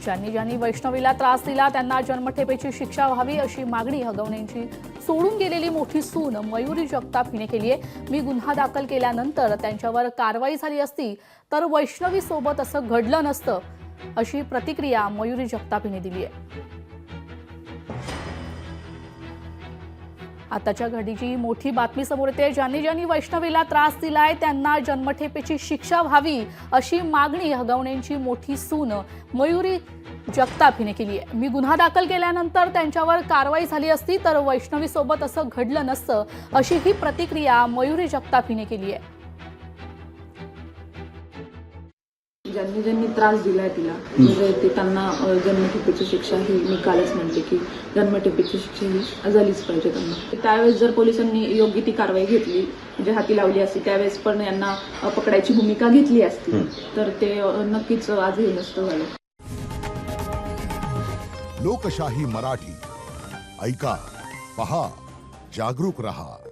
ज्यांनी ज्यांनी वैष्णवीला त्रास दिला त्यांना जन्मठेपेची शिक्षा व्हावी अशी मागणी हगवणेंची सोडून गेलेली मोठी सून मयुरी जगताप हिने केली आहे। मी गुन्हा दाखल केल्यानंतर त्यांच्यावर कारवाई झाली असती तर वैष्णवी सोबत असं घडलं नसतं अशी प्रतिक्रिया मयुरी जगताप हिने दिली आहे। आताच्या घडीची मोठी बातमी समोर येते। ज्यांनी ज्यांनी वैष्णवीला त्रास दिलाय त्यांना जन्मठेपेची शिक्षा व्हावी अशी मागणी हगवणेंची मोठी सून मयुरी जगताप हिने केली आहे। मी गुन्हा दाखल केल्यानंतर त्यांच्यावर कारवाई झाली असती तर वैष्णवी सोबत असं घडलं नसतं अशी ही प्रतिक्रिया मयुरी जगताप हिने केली आहे। ज्यांनी ज्यांनी त्रास दिलाय तिला म्हणजे ते त्यांना जन्मठेपेची शिक्षा ही मी कालच म्हणते की जन्मठेपेची शिक्षा ही झालीच पाहिजे त्यांना। त्यावेळेस जर पोलिसांनी योग्य ती कारवाई घेतली म्हणजे हाती लावली असती त्यावेळेस पण यांना पकडायची भूमिका घेतली असती तर ते नक्कीच आजही नसतं झालं। लोकशाही मराठी ऐका, पहा, जागरूक रहा।